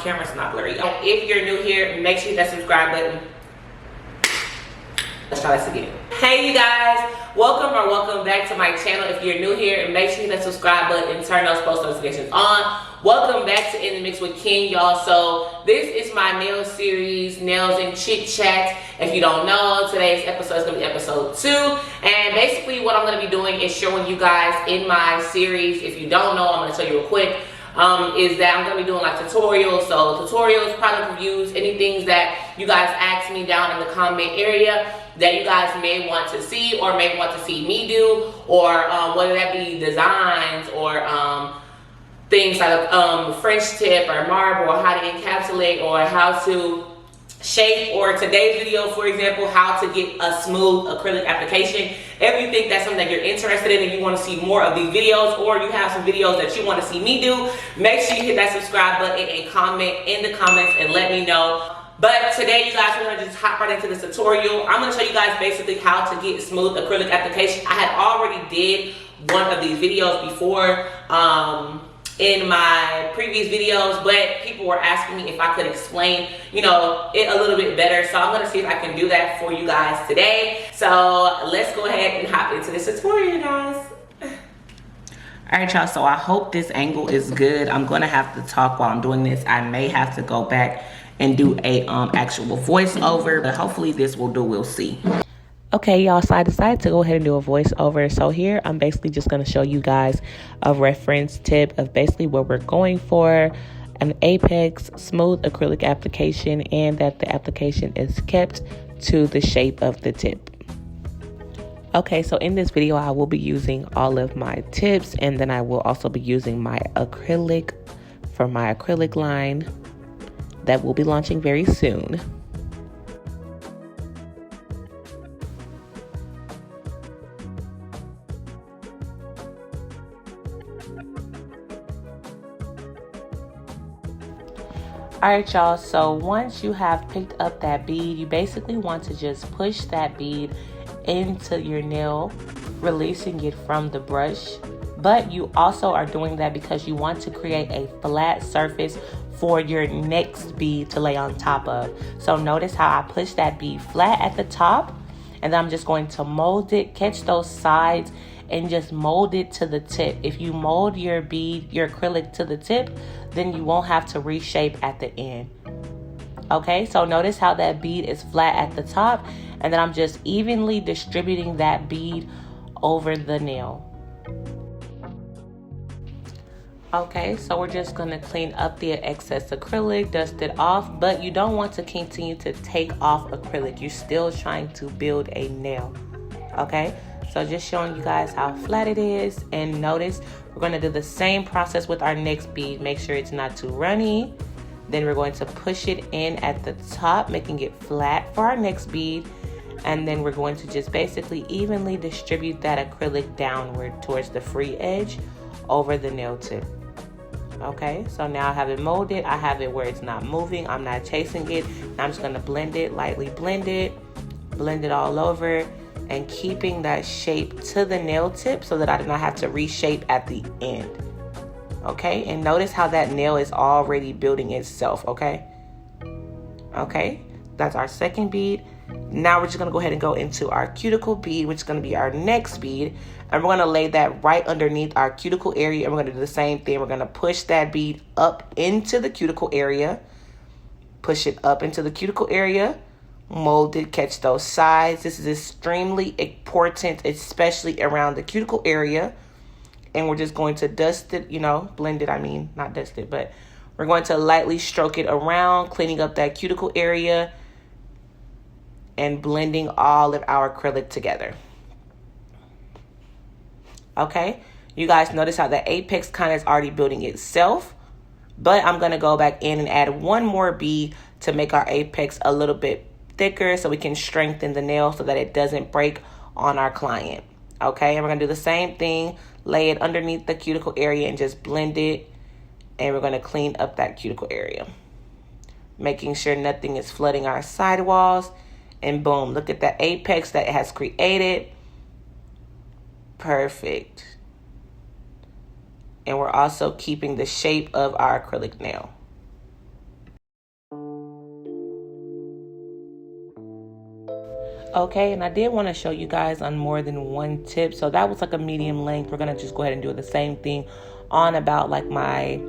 camera's not blurry. If you're new here, make sure you hit that subscribe button. Let's try this again. Hey you guys, welcome back to my channel. If you're new here, make sure you hit that subscribe button and turn those post notifications on. Welcome back to Inthemixwithken, y'all. So this is my nail series, Nails and Chit Chat. If you don't know, today's episode is going to be episode 2. And basically what I'm going to be doing is showing you guys in my series. If you don't know, I'm going to tell you real quick. Is that I'm going to be doing like tutorials. So tutorials, product reviews, anything that you guys ask me down in the comment area that you guys may want to see or may want to see me do, or whether that be designs or things like French tip or marble, or how to encapsulate, or how to shape, or today's video, for example, how to get a smooth acrylic application. If you think that's something that you're interested in and you want to see more of these videos, or you have some videos that you want to see me do, make sure you hit that subscribe button and comment in the comments and let me know. But today, you guys, we're going to just hop right into this tutorial. I'm going to show you guys basically how to get smooth acrylic application. I had already did one of these videos before in my previous videos, but people were asking me if I could explain, you know, it a little bit better. So I'm going to see if I can do that for you guys today. So let's go ahead and hop into this tutorial, guys. All right, y'all, so I hope this angle is good. I'm going to have to talk while I'm doing this. I may have to go back and do a actual voiceover, but hopefully this will do. We'll see. Okay, y'all, so I decided to go ahead and do a voiceover. So here I'm basically just going to show you guys a reference tip of basically what we're going for: an apex smooth acrylic application, and that the application is kept to the shape of the tip. Okay, so in this video I will be using all of my tips, and then I will also be using my acrylic for my acrylic line that will be launching very soon. Alright, y'all, so once you have picked up that bead, you basically want to just push that bead into your nail, releasing it from the brush. But you also are doing that because you want to create a flat surface for your next bead to lay on top of. So notice how I push that bead flat at the top, and then I'm just going to mold it, catch those sides, and just mold it to the tip. If you mold your bead, your acrylic to the tip, then you won't have to reshape at the end. Okay, so notice how that bead is flat at the top, and then I'm just evenly distributing that bead over the nail. Okay, so we're just going to clean up the excess acrylic, dust it off, but you don't want to continue to take off acrylic. You're still trying to build a nail. Okay, so just showing you guys how flat it is, and notice we're going to do the same process with our next bead. Make sure it's not too runny. Then we're going to push it in at the top, making it flat for our next bead. And then we're going to just basically evenly distribute that acrylic downward towards the free edge over the nail tip. Okay, so now I have it molded. I have it where it's not moving. I'm not chasing it. I'm just going to blend it, lightly blend it all over, and keeping that shape to the nail tip so that I do not have to reshape at the end. Okay, and notice how that nail is already building itself. Okay, that's our second bead. Now we're just going to go ahead and go into our cuticle bead, which is going to be our next bead. And we're going to lay that right underneath our cuticle area. And we're going to do the same thing. We're going to push that bead up into the cuticle area. Push it up into the cuticle area. Mold it, catch those sides. This is extremely important, especially around the cuticle area. And we're just going to dust it, you know, blend it. I mean, not dust it, but we're going to lightly stroke it around, cleaning up that cuticle area and blending all of our acrylic together. Okay, you guys notice how the apex kind of is already building itself, but I'm going to go back in and add one more bead to make our apex a little bit thicker so we can strengthen the nail so that it doesn't break on our client. Okay, and we're going to do the same thing, lay it underneath the cuticle area and just blend it, and we're going to clean up that cuticle area, making sure nothing is flooding our sidewalls. And boom, look at that apex that it has created. Perfect. And we're also keeping the shape of our acrylic nail. Okay, and I did want to show you guys on more than one tip. So that was like a medium length. We're going to just go ahead and do the same thing on about like my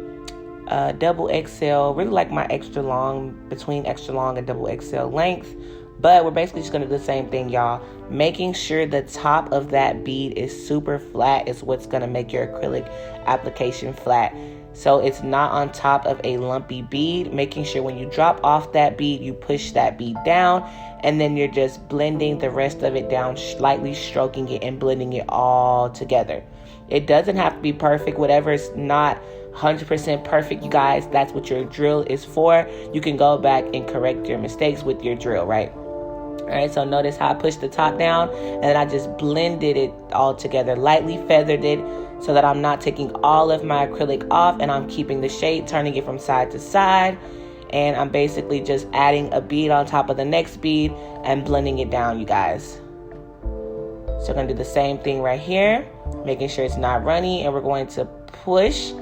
double XL, really like my extra long, between extra long and double XL length. But we're basically just going to do the same thing, y'all. Making sure the top of that bead is super flat is what's going to make your acrylic application flat. So it's not on top of a lumpy bead. Making sure when you drop off that bead, you push that bead down, and then you're just blending the rest of it down, slightly stroking it and blending it all together. It doesn't have to be perfect. Whatever is not 100% perfect, you guys, that's what your drill is for. You can go back and correct your mistakes with your drill, right? All right, so notice how I pushed the top down and then I just blended it all together, lightly feathered it so that I'm not taking all of my acrylic off and I'm keeping the shade, turning it from side to side. And I'm basically just adding a bead on top of the next bead and blending it down, you guys. So we're going to do the same thing right here, making sure it's not runny, and we're going to push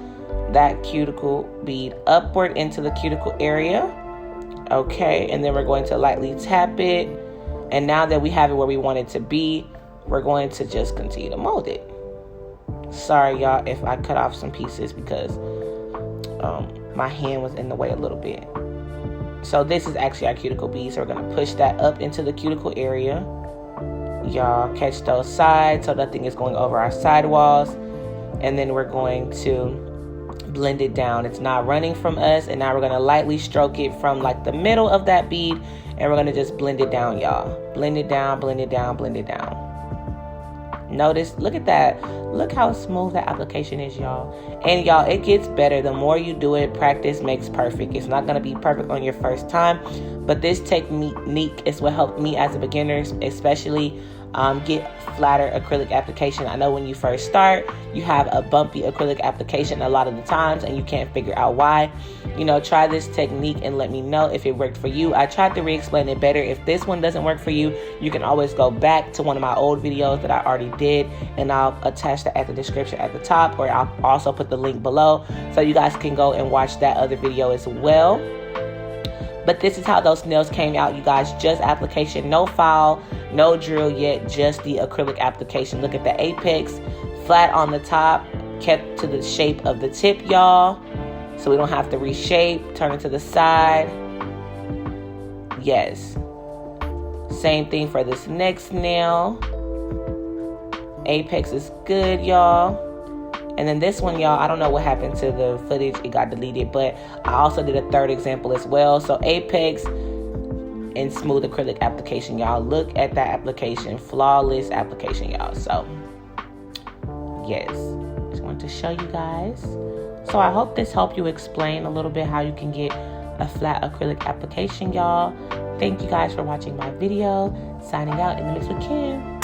that cuticle bead upward into the cuticle area. Okay, and then we're going to lightly tap it. And now that we have it where we want it to be, we're going to just continue to mold it. Sorry, y'all, if I cut off some pieces because my hand was in the way a little bit. So this is actually our cuticle bead. So we're going to push that up into the cuticle area. Y'all catch those sides so nothing is going over our sidewalls. And then we're going to blend it down. It's not running from us. And now we're going to lightly stroke it from like the middle of that bead. And we're going to just blend it down, y'all. Blend it down, blend it down, blend it down. Notice, look at that. Look how smooth that application is, y'all. And y'all, it gets better. The more you do it, practice makes perfect. It's not going to be perfect on your first time. But this technique is what helped me as a beginner, especially get flatter acrylic application. I know when you first start, you have a bumpy acrylic application a lot of the times and you can't figure out why. You know, try this technique and let me know if it worked for you. I tried to re-explain it better. If this one doesn't work for you, you can always go back to one of my old videos that I already did, and I'll attach that at the description at the top, or I'll also put the link below so you guys can go and watch that other video as well. But this is how those nails came out, you guys. Just application, no file, no drill yet, just the acrylic application. Look at the apex, flat on the top, kept to the shape of the tip, y'all. So we don't have to reshape, turn it to the side. Yes. Same thing for this next nail. Apex is good, y'all. And then this one, y'all, I don't know what happened to the footage. It got deleted, but I also did a third example as well. So apex and smooth acrylic application, y'all. Look at that application. Flawless application, y'all. So, yes. Just wanted to show you guys. So I hope this helped you explain a little bit how you can get a flat acrylic application, y'all. Thank you guys for watching my video. Signing out in the mix with Ken.